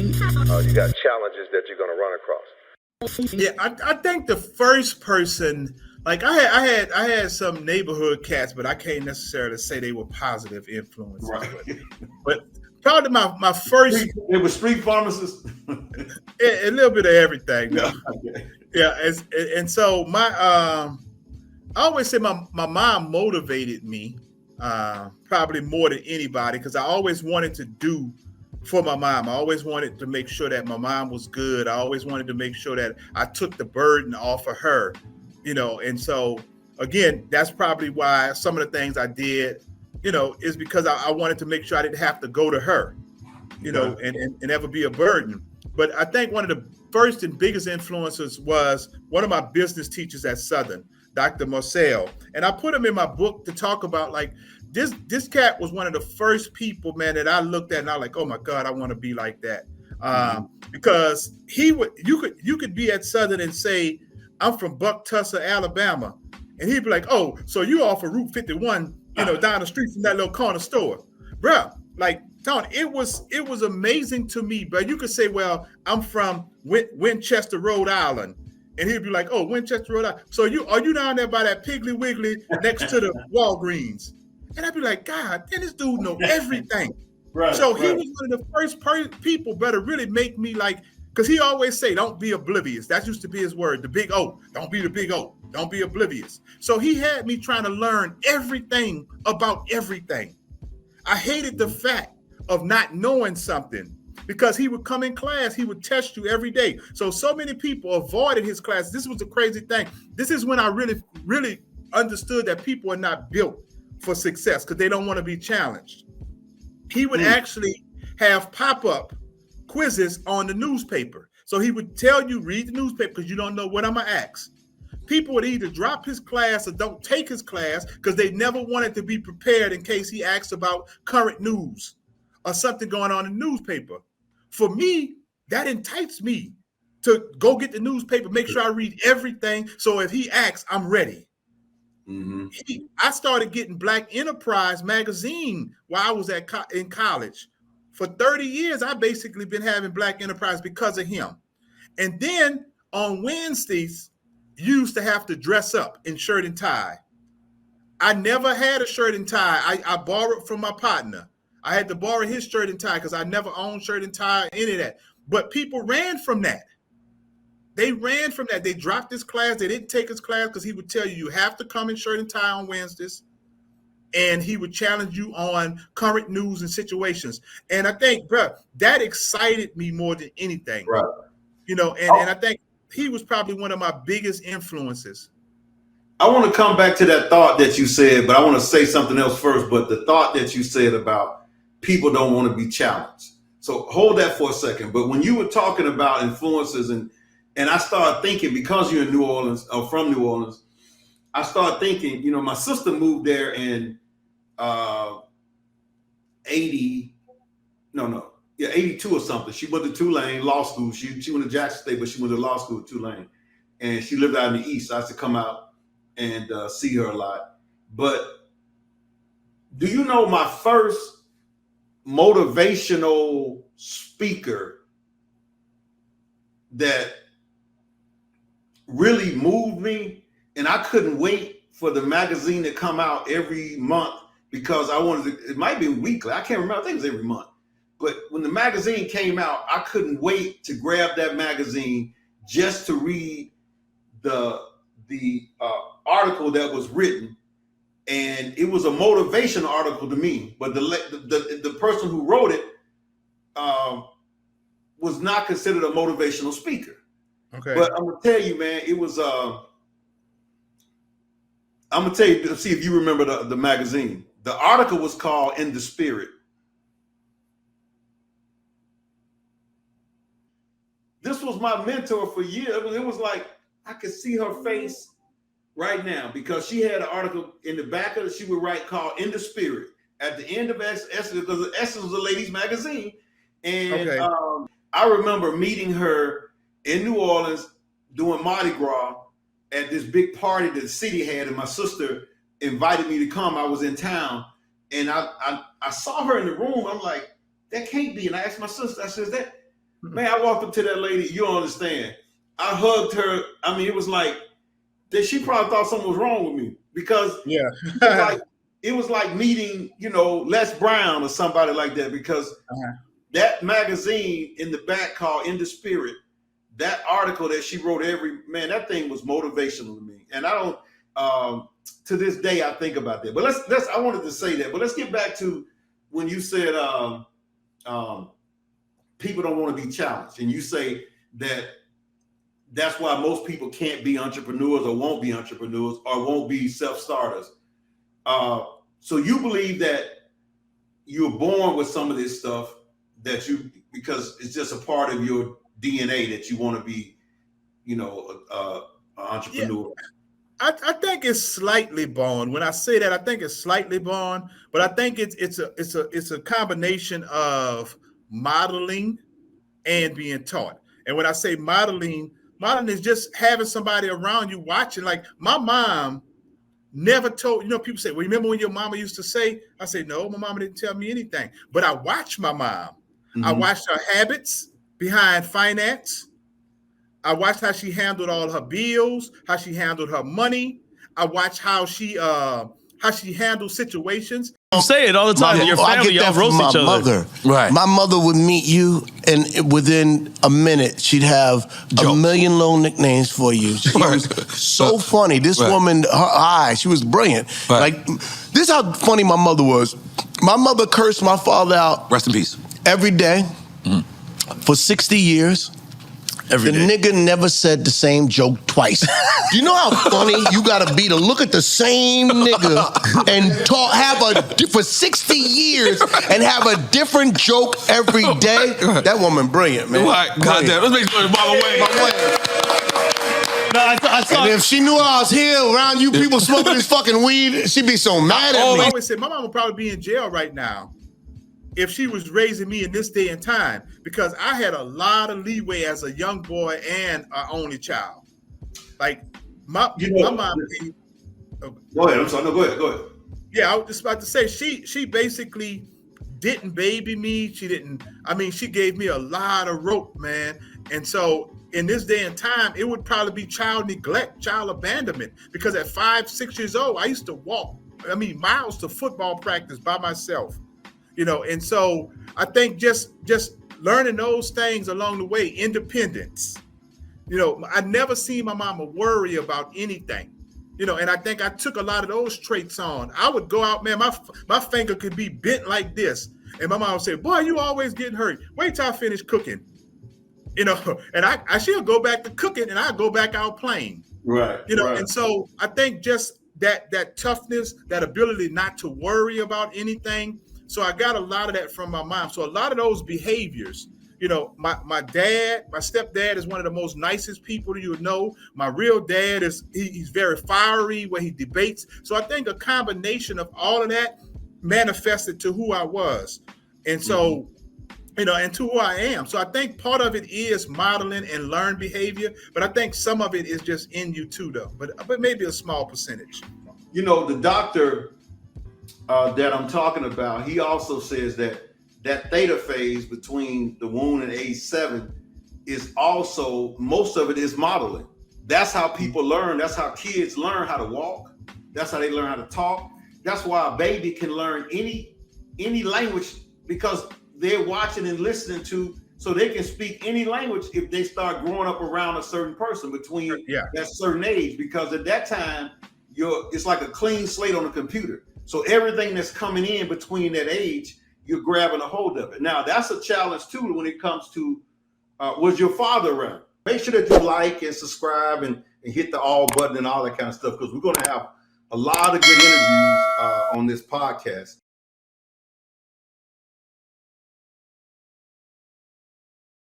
You got challenges that you're going to run across. Yeah, I think the first person, like I had some neighborhood cats, but I can't necessarily say they were positive influences. Right. But probably my first. They were street pharmacists. A little bit of everything. Yeah. Yeah, and so I always say my mom motivated me probably more than anybody because I always wanted to do for my mom. I always wanted to make sure that my mom was good. I always wanted to make sure that I took the burden off of her, and so again, that's probably why some of the things I did, is because I wanted to make sure I didn't have to go to her, and ever be a burden. But I think one of the first and biggest influences was one of my business teachers at Southern, Dr. Marcel. And I put him in my book to talk about like this cat was one of the first people, man, that I looked at and I was like, oh my God, I want to be like that. Because you could be at Southern and say, I'm from Buck-Tusser, Alabama. And he'd be like, oh, so you off of Route 51, down the street from that little corner store. Bruh, like, Tony, it was amazing to me. But you could say, well, I'm from Winchester, Rhode Island. And he'd be like, oh, Winchester, Rhode Island. So are you down there by that Piggly Wiggly next to the Walgreens? And I'd be like, God, this dude know everything. Right, so he was one of the first people better really make me like, because he always say, don't be oblivious. That used to be his word, the big O. Don't be the big O. Don't be oblivious. So he had me trying to learn everything about everything. I hated the fact of not knowing something because he would come in class, he would test you every day. So many people avoided his class. This was the crazy thing. This is when I really, really understood that people are not built for success because they don't want to be challenged. He would actually have pop-up quizzes on the newspaper. So he would tell you, read the newspaper because you don't know what I'm going to ask. People would either drop his class or don't take his class because they never wanted to be prepared in case he asked about current news or something going on in the newspaper. For me, that enticed me to go get the newspaper, make sure I read everything. So if he asks, I'm ready. Mm-hmm. I started getting Black Enterprise magazine while I was in college. For 30 years, I've basically been having Black Enterprise because of him. And then on Wednesdays, you used to have to dress up in shirt and tie. I never had a shirt and tie. I borrowed from my partner. I had to borrow his shirt and tie because I never owned shirt and tie, any of that. But people ran from that. They ran from that. They dropped his class. They didn't take his class because he would tell you have to come in shirt and tie on Wednesdays. And he would challenge you on current news and situations. And I think, bro, that excited me more than anything. Right. And I think he was probably one of my biggest influences. I want to come back to that thought that you said, but I want to say something else first. But the thought that you said about people don't want to be challenged. So hold that for a second. But when you were talking about influences and I started thinking, because you're in New Orleans, or from New Orleans, I started thinking, my sister moved there in 82 or something. She went to Tulane Law School. She went to Jackson State, but she went to law school at Tulane. And she lived out in the East. So I used to come out and see her a lot. But do you know my first motivational speaker that really moved me? And I couldn't wait for the magazine to come out every month because I wanted to, it might be weekly. I can't remember. I think it was every month. But when the magazine came out, I couldn't wait to grab that magazine just to read the article that was written. And it was a motivational article to me. But the person who wrote it was not considered a motivational speaker. Okay. But I'm going to tell you, man, it was... I'm going to tell you, see if you remember the magazine. The article was called In the Spirit. This was my mentor for years. It was like, I could see her face right now because she had an article in the back of it. She would write called In the Spirit at the end of Essence, because Essence was a ladies' magazine. And I remember meeting her in New Orleans doing Mardi Gras at this big party that the city had, and my sister invited me to come. I was in town, and I saw her in the room. I'm like, that can't be. And I asked my sister, I said, Man, I walked up to that lady. You don't understand. I hugged her. I mean, it was like that. She probably thought something was wrong with me because it was like meeting, Les Brown or somebody like that. Because that magazine in the back called In the Spirit, that article that she wrote that thing was motivational to me. And I don't, to this day, I think about that. But I wanted to say that. But let's get back to when you said people don't want to be challenged. And you say that that's why most people can't be entrepreneurs or won't be entrepreneurs or won't be self-starters. So you believe that you're born with some of this stuff because it's just a part of your DNA that you want to be, an entrepreneur. Yeah. I think it's slightly born. When I say that, I think it's slightly born, but I think it's a combination of modeling and being taught. And when I say modeling is just having somebody around you watching. Like my mom never told, people say, well, remember when your mama used to say? I say, no, my mama didn't tell me anything. But I watched my mom. Mm-hmm. I watched her habits behind finance. I watched how she handled all her bills, how she handled her money. I watched how she handled situations. You say it all the time. Your family, y'all roast each other. Mother. Right. My mother would meet you, and within a minute, she'd have a million little nicknames for you. She was so funny. This woman, her eyes, she was brilliant. Right. Like, this is how funny my mother was. My mother cursed my father out. Rest in peace. Every day for 60 years. The nigga never said the same joke twice. Do you know how funny you gotta be to look at the same nigga and for 60 years and have a different joke every day? That woman brilliant, man. Right. Goddamn. Let's make sure it's Mama Wayne. I saw. And if she knew I was here around you people smoking this fucking weed, she'd be so mad at me. I always say my mom would probably be in jail right now if she was raising me in this day and time, because I had a lot of leeway as a young boy and an only child. Like my mom. Go ahead. I'm sorry. No, go ahead. Yeah, I was just about to say she basically didn't baby me. She gave me a lot of rope, man. And so in this day and time, it would probably be child neglect, child abandonment, because at 5, 6 years old, I used to walk, miles to football practice by myself. And so I think just learning those things along the way, independence. I never seen my mama worry about anything. And I think I took a lot of those traits on. I would go out, man, my finger could be bent like this. And my mom would say, boy, you always getting hurt. Wait till I finish cooking. And I she'll go back to cooking and I go back out playing. Right. Right. And so I think just that toughness, that ability not to worry about anything. So I got a lot of that from my mom. So a lot of those behaviors, my stepdad is one of the most nicest people you know. My real dad he's very fiery when he debates. So I think a combination of all of that manifested to who I was. And so, and to who I am. So I think part of it is modeling and learned behavior, but I think some of it is just in you too, though, but maybe a small percentage. The doctor that I'm talking about, he also says that theta phase between the womb and age 7 is also, most of it is modeling. That's how people learn. That's how kids learn how to walk. That's how they learn how to talk. That's why a baby can learn any language, because they're watching and listening to, so they can speak any language if they start growing up around a certain person between that certain age, because at that time, it's like a clean slate on a computer. So everything that's coming in between that age, you're grabbing a hold of it. Now, that's a challenge too when it comes to, was your father around? Make sure that you like and subscribe and hit the all button and all that kind of stuff, because we're going to have a lot of good interviews on this podcast.